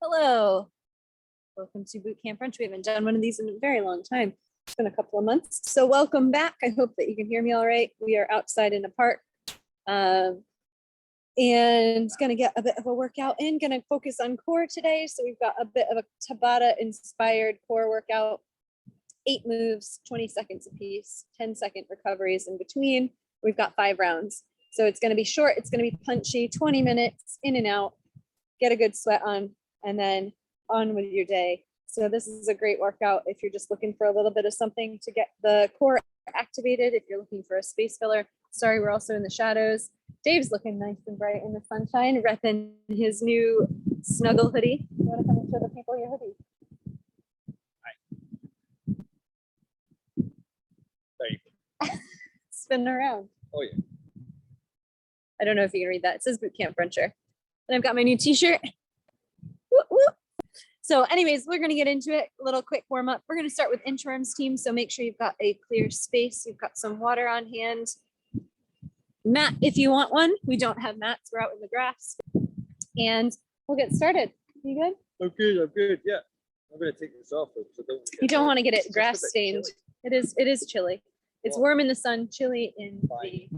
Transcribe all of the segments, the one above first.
Hello. Welcome to Boot Camp Brunch. We haven't done one of these in a very long time. It's been a couple of months. So welcome back. I hope that you can hear me all right. We are outside in a park and going to get a bit of a workout in. Going to focus on core today. So we've got a bit of a Tabata inspired core workout. 8 moves, 20 seconds a piece, 10-second recoveries in between. We've got 5 rounds. So it's going to be short. It's going to be punchy, 20 minutes in and out. Get a good sweat on, and then on with your day. So this is a great workout if you're just looking for a little bit of something to get the core activated. If you're looking for a space filler. Sorry, we're also in the shadows. Dave's looking nice and bright in the sunshine, repping his new snuggle hoodie. You want to come and show the people your hoodie? Spinning around. Oh yeah. I don't know if you can read that. It says Boot Camp Bruncher. And I've got my new t-shirt. Whoop, whoop. So anyways, we're going to get into it. A little quick warm up. We're going to start with Inchworm's team. So make sure you've got a clear space. You've got some water on hand. Mat, if you want one. We don't have mats. We're out in the grass. And we'll get started. You good? I'm good. I'm good. Yeah. I'm going to take this off. You don't want to get it grass stained. It is chilly. It's warm in the sun, chilly in the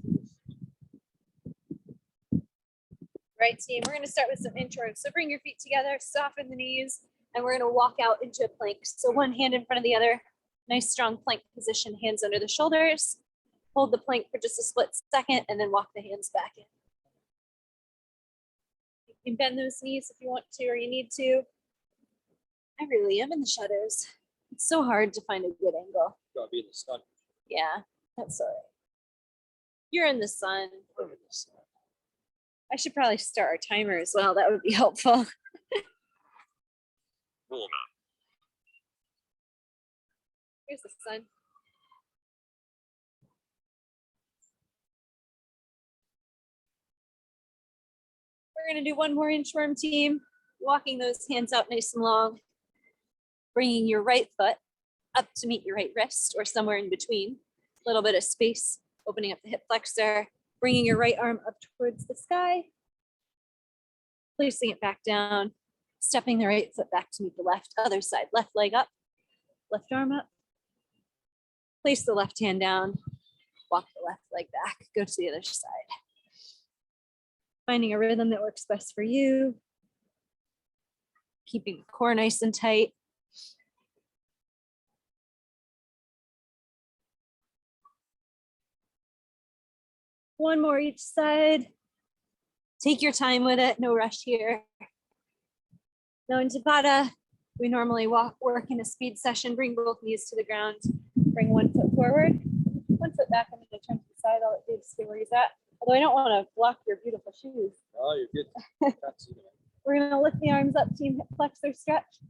right team. We're going to start with some intro. So bring your feet together, soften the knees, and we're going to walk out into a plank. So one hand in front of the other, nice strong plank position, hands under the shoulders. Hold the plank for just a split second and then walk the hands back in. You can bend those knees if you want to or you need to. I really am in the shadows. It's so hard to find a good angle. Gotta be in the sun. Yeah, that's all right. You're in the sun. I'm in the sun. I should probably start our timer as well. That would be helpful. Warm up. Here's the sun. We're going to do one more inchworm team. Walking those hands out nice and long. Bringing your right foot up to meet your right wrist or somewhere in between. A little bit of space, opening up the hip flexor. Bringing your right arm up towards the sky, placing it back down, stepping the right foot back to meet the left, other side, left leg up, left arm up, place the left hand down, walk the left leg back, go to the other side. Finding a rhythm that works best for you, keeping the core nice and tight. One more each side. Take your time with it, no rush here. Now in TABATA, we normally work in a speed session, bring both knees to the ground, bring one foot forward, one foot back. I'm gonna turn to the side, I'll let Dave see where he's at. Although I don't wanna block your beautiful shoes. Oh, you're good. We're gonna lift the arms up, team hip flexor stretch.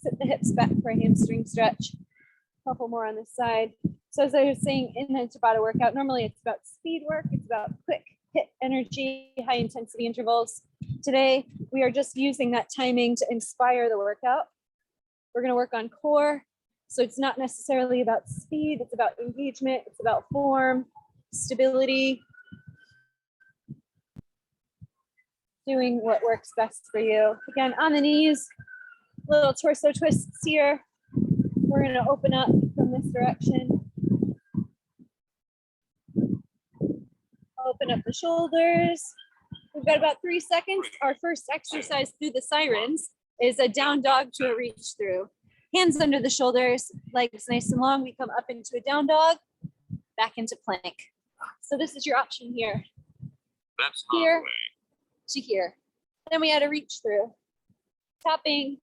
Sit the hips back for a hamstring stretch. A couple more on this side. So as I was saying in the TABATA workout, normally it's about speed work. It's about quick hit energy, high intensity intervals. Today, we are just using that timing to inspire the workout. We're gonna work on core. So it's not necessarily about speed, it's about engagement, it's about form, stability, doing what works best for you. Again, on the knees, little torso twists here. We're gonna open up from this direction. Open up the shoulders. We've got about 3 seconds. Our first exercise through the sirens is a down dog to a reach through. Hands under the shoulders, legs nice and long. We come up into a down dog, back into plank. So this is your option here. That's here to here. Then we add a reach through. Tapping,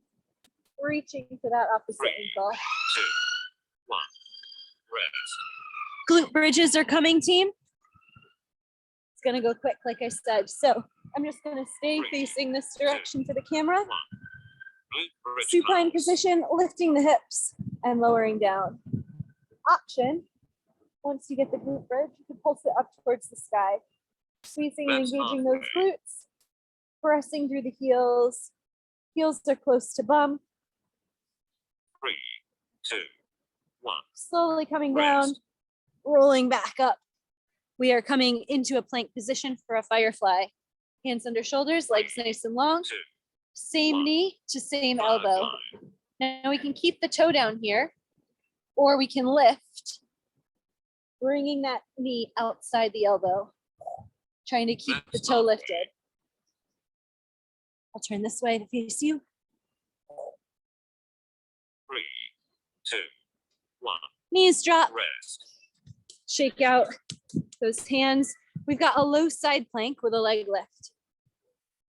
reaching to that opposite ankle. 2, 1, rest. Glute bridges are coming, team. It's gonna go quick, like I said. So I'm just gonna stay facing this direction to the camera. Supine position, lifting the hips and lowering down. Option, once you get the glute bridge, you can pulse it up towards the sky. Squeezing and engaging those glutes, pressing through the heels. Heels are close to bum. 3, 2, 1. Slowly coming down, rolling back up. We are coming into a plank position for a firefly. Hands under shoulders, legs nice and long. Same knee to same Firefly. elbow. Now we can keep the toe down here, or we can lift, bringing that knee outside the elbow, trying to keep the That's toe halfway. lifted. I'll turn this way to face you. 3, 2, 1. Knees drop, Rest. shake out those hands. We've got a low side plank with a leg lift.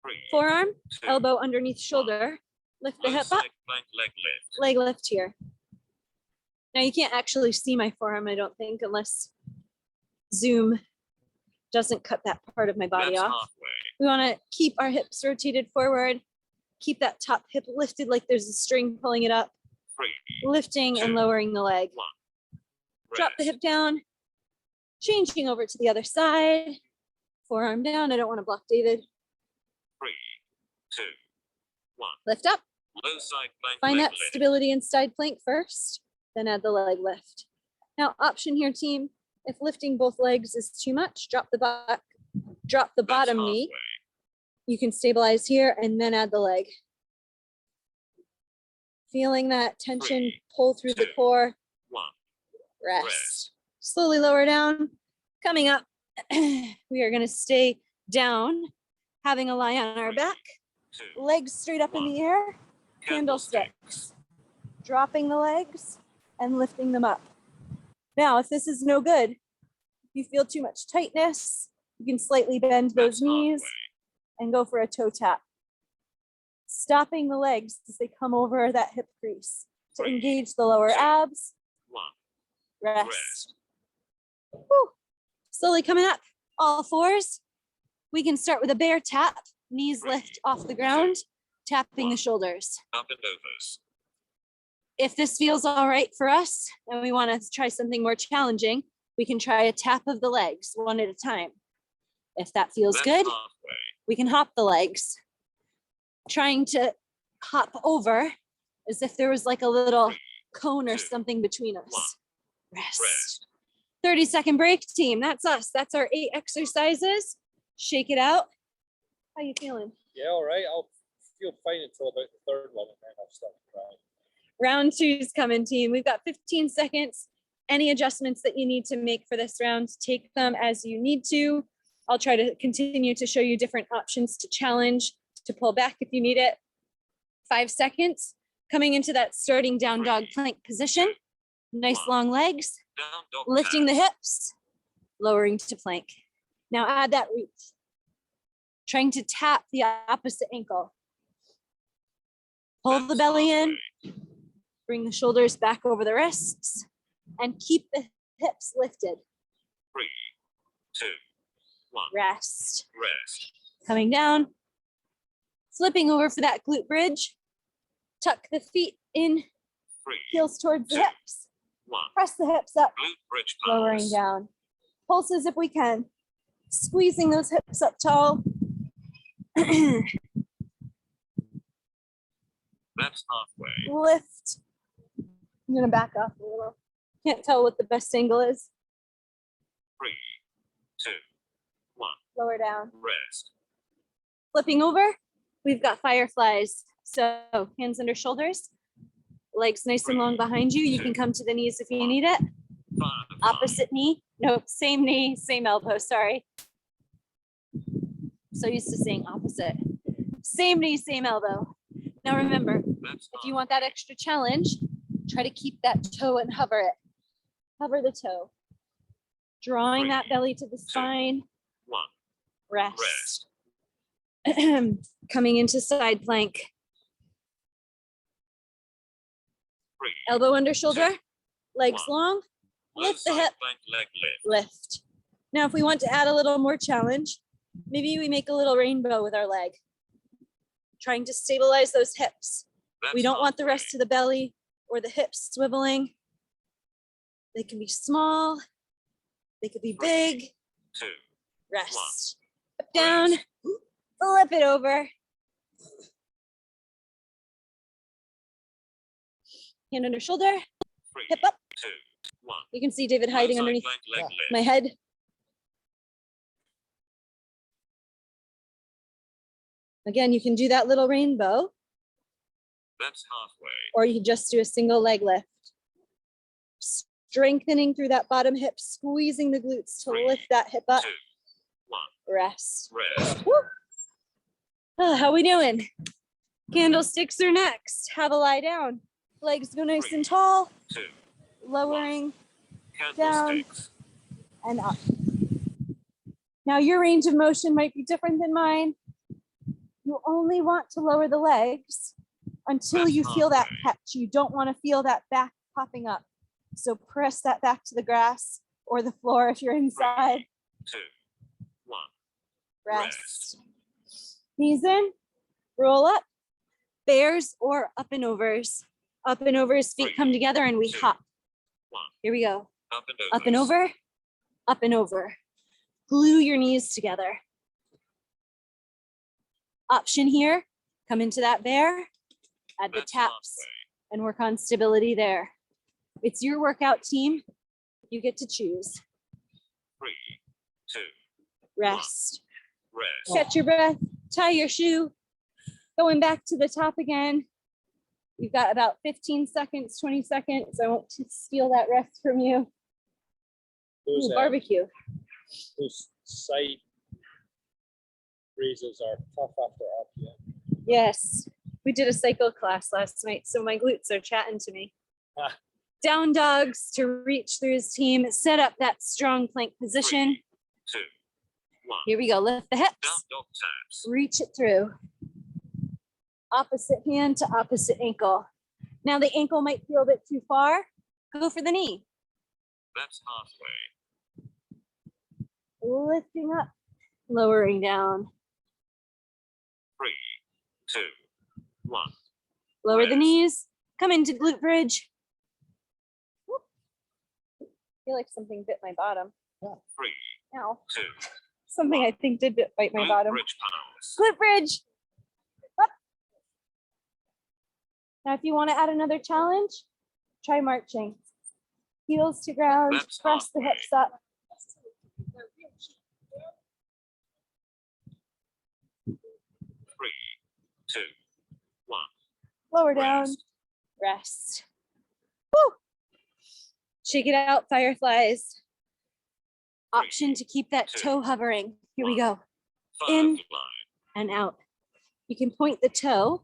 3, Forearm, 2, elbow underneath shoulder. Lift the low hip up, side plank leg lift. leg lift here. Now you can't actually see my forearm, I don't think, unless Zoom doesn't cut that part of my body That's off. halfway. We want to keep our hips rotated forward, keep that top hip lifted like there's a string pulling it up, 3, lifting and lowering the leg. 1. Drop the Rest. hip down, changing over to the other side, forearm down. I don't want to block David. 3, 2, 1. Lift up, Low side plank find leg that lift. stability in side plank first, then add the leg lift. Now, option here, team, if lifting both legs is too much, drop the back, drop the That's bottom halfway. knee. You can stabilize here and then add the leg. Feeling that tension 3, pull through the 2, core, 1. rest. Rest. Slowly lower down. Coming up, we are gonna stay down, having a lie on our 3, back, 2, legs straight up in the air, candlesticks. Dropping the legs and lifting them up. Now, if this is no good, if you feel too much tightness, you can slightly bend those That's knees halfway. and go for a toe tap. Stopping the legs as they come over that hip crease to 3, engage the lower 2, abs. 1. Rest. Rest. Whew. Slowly coming up, all fours. We can start with a bear tap, knees 3, lift off the ground, tapping the 1. shoulders. Up and overs. If this feels all right for us and we want to try something more challenging, we can try a tap of the legs one at a time. If that feels That's good, halfway. we can hop the legs. Trying to hop over as if there was like a little 3, cone or 2, something between 1. us. Rest. Rest. 30-second break, team. That's us. That's our 8 exercises. Shake it out. How you feeling? Yeah, all right. I'll feel fine until about the third one, and then I'll start crying. Round 2's coming, team. We've got 15 seconds. Any adjustments that you need to make for this round, take them as you need to. I'll try to continue to show you different options to challenge, to pull back if you need it. 5 seconds. Coming into that starting down dog plank position. Nice 1. long legs. Down dog Lifting the taps. hips, lowering to plank. Now add that reach. Trying to tap the opposite ankle. Pull the That's belly in, halfway. bring the shoulders back over the wrists, and keep the hips lifted. 3, 2, 1. Rest. Rest. Coming down, flipping over for that glute bridge. Tuck the feet in, 3, heels towards the 2, hips. 1. Press the hips up, Glute bridge lowering pulse. down. Pulses if we can. Squeezing those hips up tall. That's halfway. Lift. I'm gonna back off a little. Can't tell what the best angle is. 3, 2, 1. Lower down. Rest. Flipping over, we've got fireflies. So hands under shoulders, legs nice and long behind you. You can come to the knees if you need it. 5, Opposite knee. Nope, same knee, same elbow, sorry. So used to saying opposite. Same knee, same elbow. Now remember, That's if you want that extra challenge, try to keep that toe and hover it. Hover the toe. Drawing that belly to the spine. 1. Rest. Rest. Coming into side plank. 3. Elbow under shoulder, legs 1. long, Low lift the side hip, plank leg lift. lift. Now, if we want to add a little more challenge, maybe we make a little rainbow with our leg. Trying to stabilize those hips. That's We don't want the halfway. rest of the belly or the hips swiveling. They can be small, they could be big. 2. Rest. Up, down, flip it over. Hand under shoulder, 3, hip up. 2, 1. You can see David hiding Low side underneath plank leg lift. my head. Again, you can do that little rainbow, That's halfway. or you can just do a single leg lift. Strengthening through that bottom hip, squeezing the glutes to lift that hip up. 2, 1. Rest. Rest. Woo. Oh, how we doing? Candlesticks are next. Have a lie down. Legs go nice and tall, 2. lowering down Candlesticks. and up. Now your range of motion might be different than mine. You only want to lower the legs until you feel that catch. You don't want to feel that back popping up. So press that back to the grass or the floor if you're inside. 3, 2, 1. Rest. Knees in, roll up. Bears or up and overs. Up and overs, feet come together and we hop. 1. Here we go. Up and over. Up and over, up and over. Glue your knees together. Option here, come into that bear, add the That's taps, halfway. and work on stability there. It's your workout team. You get to choose. 3, 2. Rest. Rest. Catch your breath, tie your shoe. Going back to the top again. You've got about 15 seconds, 20 seconds. I won't steal that rest from you. Those, Ooh, barbecue. those side raises are tough after RPM. Yes, we did a cycle class last night, so my glutes are chatting to me. Ah. Down dogs to reach through his team. Set up that strong plank position. 3, 2, 1. Here we go. Lift the Down hips. dog taps. Reach it through. Opposite hand to opposite ankle. Now the ankle might feel a bit too far. Go for the knee. That's halfway. Lifting up, lowering down. 3, 2, 1. Lower the Rest. knees. Come into glute bridge. Whoop. I feel like something bit my bottom. 3, Ow. 2. Something I think did bite my Glute bottom. bridge pose. Glute bridge. Up. Now, if you want to add another challenge, try marching. Heels to ground, That's press the halfway. hips up. 3, 2, 1. Lower down, Rest. rest. Woo. Shake it out, Fireflies. Option to keep that 2, toe hovering. Here we go, Firefly. and out. You can point the toe.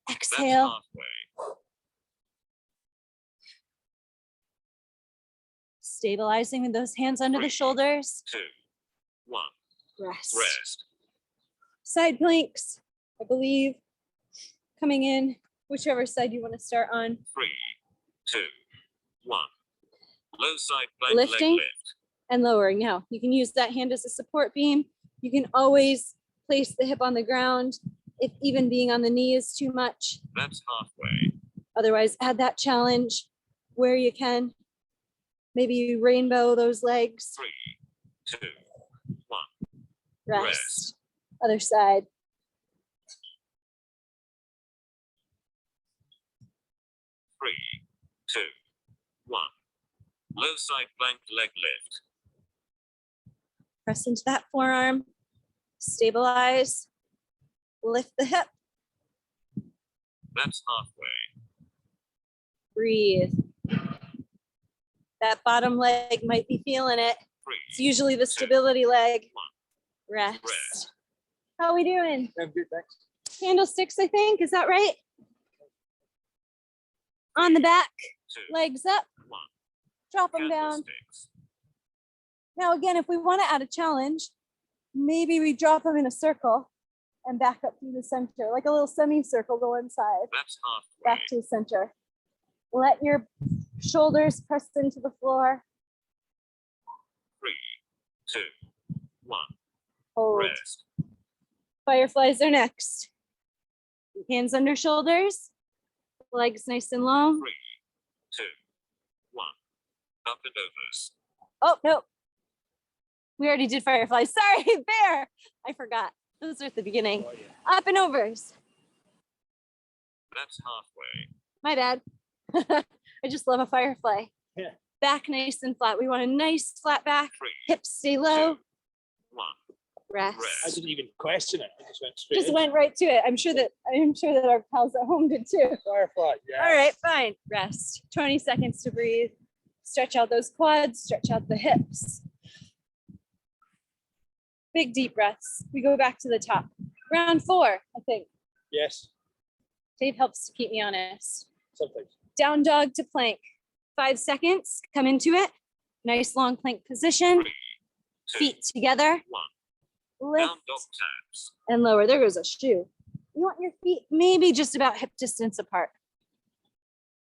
That's Exhale. halfway. Stabilizing with those hands under the 3, shoulders. 2, 1. Rest. Rest. Side planks, I believe. Coming in, whichever side you want to start on. 3, 2, 1. Low side plank Lifting. leg lift. And lowering. Now, you can use that hand as a support beam. You can always place the hip on the ground if even being on the knee is too much. That's halfway. Otherwise, add that challenge where you can. Maybe you rainbow those legs. 3, 2, 1. Rest. Rest. Other side. 3, 2, 1. Low side plank leg lift. Press into that forearm. Stabilize. Lift the hip. That's halfway. Breathe. That bottom leg might be feeling it. 3, It's usually the stability leg. Rest. Rest. How we doing? I'm good, thanks. Candlesticks, I think. Is that right? On the back, 2, legs up, 1. drop them down. Candlesticks. Now, again, if we want to add a challenge, maybe we drop them in a circle and back up through the center, like a little semicircle go inside, That's halfway. back to the center. Let your shoulders press into the floor. 3, 2, 1. Hold. Rest. Fireflies are next. Hands under shoulders, legs nice and long. 3, 2, 1. Up and overs. Oh, no. We already did fireflies. Sorry, bear. I forgot. Those are at the beginning. Oh, yeah. Up and overs. That's halfway. My bad. I just love a firefly. Yeah. Back nice and flat. We want a nice flat back. 3, Hips stay low. 2, 1. Rest. I didn't even question it. I just went straight. Just in. went right to it. I'm sure that our pals at home did too. Firefly. Yeah. All right, fine. Rest. 20 seconds to breathe. Stretch out those quads, stretch out the hips. Big deep breaths. We go back to the top. Round 4, I think. Yes. Dave helps to keep me honest. Sometimes. Down dog to plank. 5 seconds. Come into it. Nice long plank position. 3, 2, Feet together. 1. Lift Down dog taps. and lower. There goes a shoe. You want your feet maybe just about hip distance apart.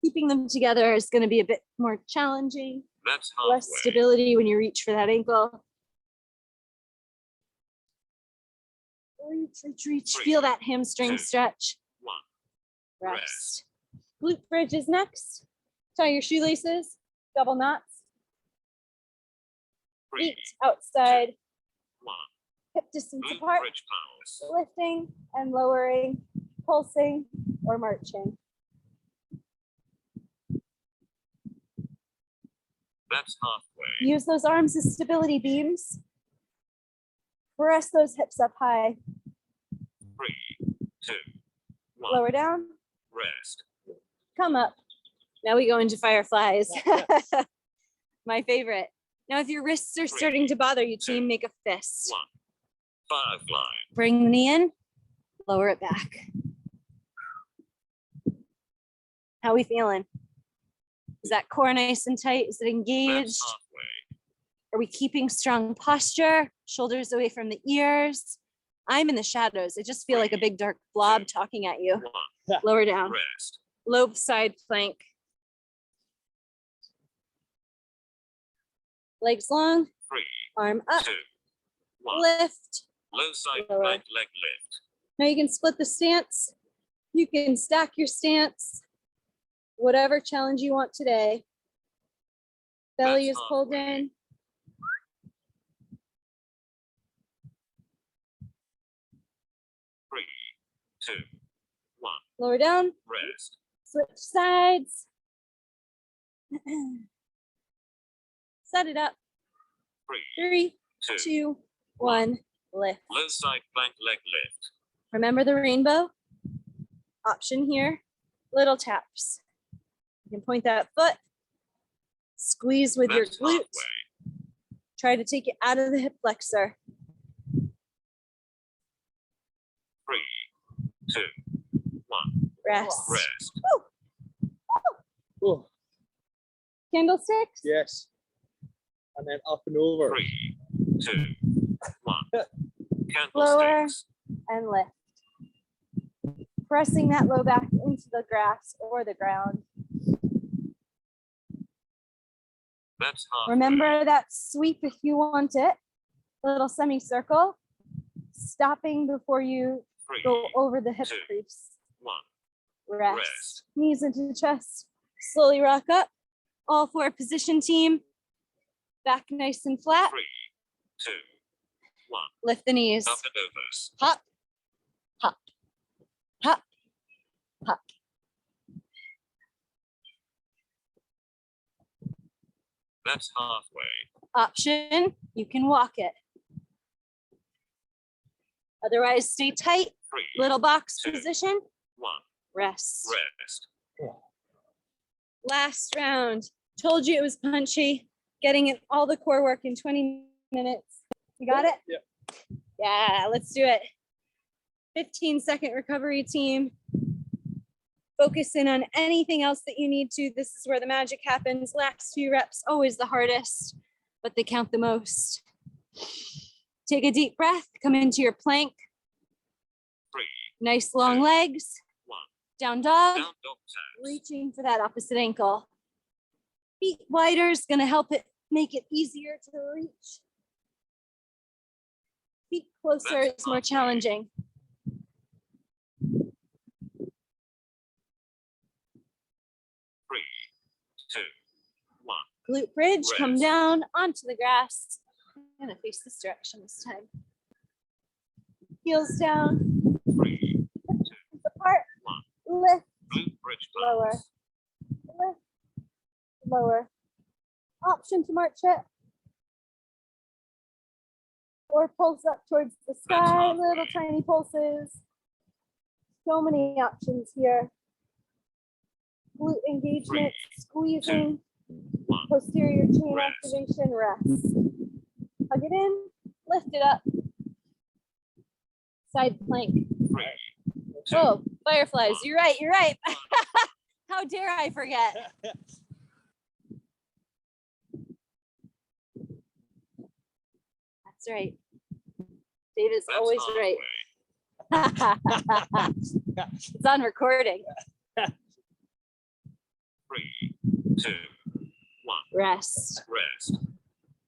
Keeping them together is going to be a bit more challenging. That's Less halfway. stability when you reach for that ankle. Reach. 3, Feel that hamstring 2, stretch. 1. Rest. Glute bridge is next. Tie your shoelaces. Double knots. 3, Feet outside. 1. Hip distance Glute apart. bridge pose. Lifting and lowering. Pulsing or marching. That's halfway. Use those arms as stability beams. Press those hips up high. 3, 2, 1. Lower down. Rest. Come up. Now we go into fireflies. My favorite. Now, if your wrists are starting to bother you, team, make a fist. 1. Firefly. Bring the knee in, lower it back. How we feeling? Is that core nice and tight? Is it engaged? That's halfway. Are we keeping strong posture? Shoulders away from the ears. I'm in the shadows. I just feel like a big dark blob talking at you. 1. Lower down. Rest. Low side plank. Legs long, 3, arm up, 2, 1. lift. Low side Lower. plank leg lift. Now you can split the stance. You can stack your stance. Whatever challenge you want today. Belly That's is pulled halfway. in. 3, 2, 1. Lower down. Rest. Switch sides. Set it up. 3, 3, 2. 2, 1. Lift. Low side plank leg lift. Remember the rainbow? Option here. Little taps. You can point that foot. Squeeze with your That's glute. halfway. Try to take it out of the hip flexor. 3, 2, 1. Rest. Rest. Oh, Candlesticks. yes. And then up and over. 3, 2, 1. Lower. Candlesticks. And lift. Pressing that low back into the grass or the ground. That's halfway. Remember that sweep if you want it. Little semicircle. Stopping before you 3, go over the hip 2, crease. 1. Rest. Rest. Knees into the chest. Slowly rock up. All 4 position team. Back nice and flat. 3, 2, 1. Lift the knees. Up and overs. Hop. Hop. Hop. Hop. That's halfway. Option, you can walk it. Otherwise, stay tight. 3, Little box 2. position. 1. Rest. Rest. Last round. Told you it was punchy. Getting it all the core work in 20 minutes. You got it? Yeah. Yeah, let's do it. 15-second recovery, team. Focus in on anything else that you need to. This is where the magic happens. Last few reps, always the hardest, but they count the most. Take a deep breath. Come into your plank. 3, Nice long legs. 1. Down dog. Down dog taps. Reaching for that opposite ankle. Feet wider is going to help it make it easier to reach. Feet closer is more challenging. 3, 2, 1. Glute bridge, come Rest. down onto the grass. I'm going to face this direction this time. Heels down, 3, hips apart, 1. lift, Glute bridge Lower. pose. lift, lower. Option to march it. Or pulse up towards the sky, little tiny pulses. So many options here. Glute engagement, squeezing, posterior chain activation, rest. Hug it in, lift it up. Side plank. Oh, fireflies, you're right, you're right. How dare I forget? That's right. Dave is always right. It's on recording. 3, 2, 1. Rest. Rest.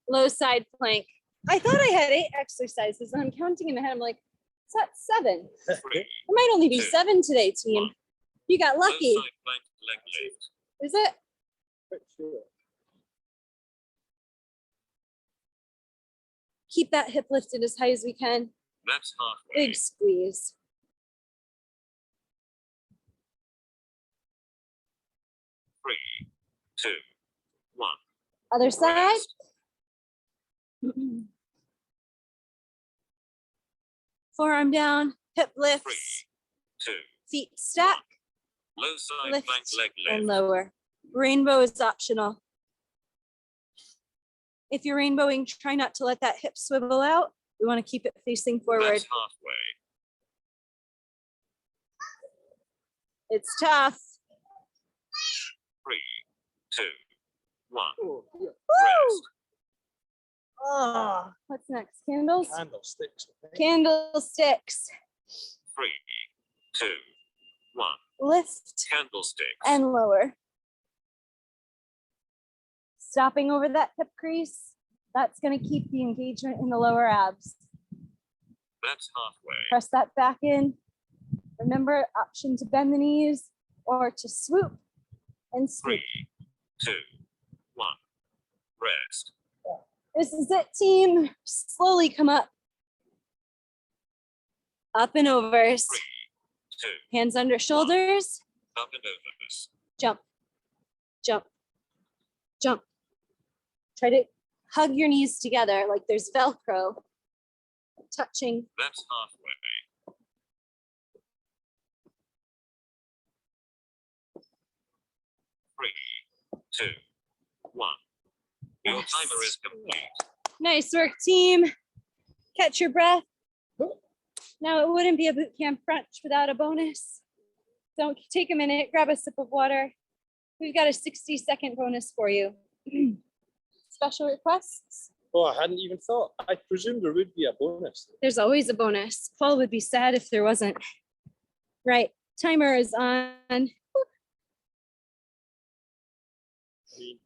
Low side plank. I thought I had 8 exercises and I'm counting in my head. I'm like, it's at 7. 3. There might only be 2, 7 today, team. 1. You got lucky. Low side plank, leg lift. Is it? Pretty sure. Keep that hip lifted as high as we can. That's halfway. Big squeeze. 3, 2, 1. Other side. Rest. Forearm down, hip 3, lifts, 2. feet stack, Low side lift plank, leg and lift. lower. Rainbow is optional. If you're rainbowing, try not to let that hip swivel out. We want to keep it facing forward. That's halfway. It's tough. 3, 2, 1. Oh, yeah. Rest. Oh, what's next? Candles? Candlesticks, I think. Candlesticks. 3, 2, 1. Lift Candlesticks. and lower. Stopping over that hip crease. That's going to keep the engagement in the lower abs. That's halfway. Press that back in. Remember, option to bend the knees or to swoop and scoop. 3, 2, 1. Rest. This is it, team. Slowly come up. Up and overs. 3, 2. Hands under shoulders. Up and overs. Jump, jump, jump. Try to hug your knees together like there's Velcro touching. That's halfway. 3, 2, 1. Your Yes. timer is complete. Nice work, team. Catch your breath. Now, it wouldn't be a boot camp brunch without a bonus. So take a minute, grab a sip of water. We've got a 60-second bonus for you. Special requests? Oh, I hadn't even thought. I presumed there would be a bonus. There's always a bonus. Paul would be sad if there wasn't. Right, timer is on. I mean,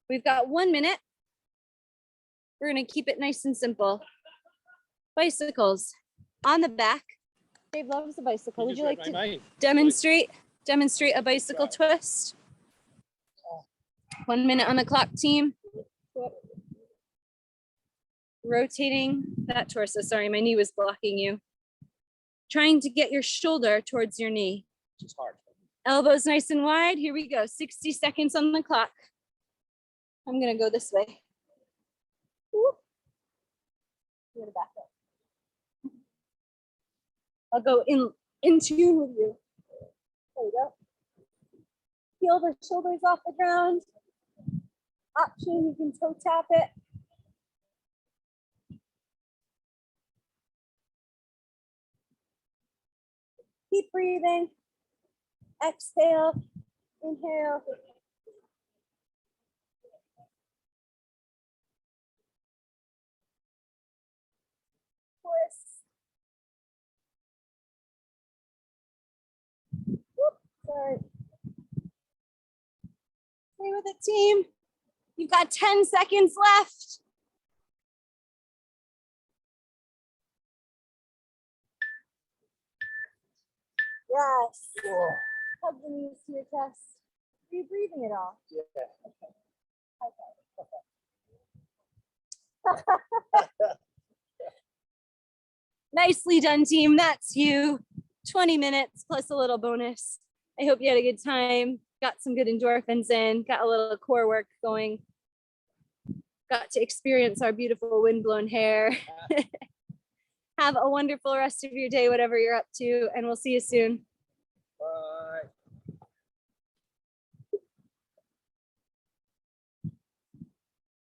We've got 1 minute. We're gonna keep it nice and simple. Bicycles on the back. Dave loves a bicycle. Would you like read to my mind. demonstrate a bicycle twist? 1 minute on the clock, team. Rotating that torso. Sorry, my knee was blocking you. Trying to get your shoulder towards your knee. Which is hard. Elbows nice and wide. Here we go. 60 seconds on the clock. I'm gonna go this way. Whoop. I'm gonna back up. I'll go in tune with you. There we go. Feel the shoulders off the ground. Option, you can toe tap it. Keep breathing. Exhale, inhale. Twist. Whoop, sorry. Stay with it, team. You've got 10 seconds left. Yes. Hug the knees to your chest. Are you breathing at all? Yeah. Nicely done, team. That's you. 20 minutes plus a little bonus. I hope you had a good time, got some good endorphins in, got a little core work going, got to experience our beautiful windblown hair. Have a wonderful rest of your day, whatever you're up to, and we'll see you soon.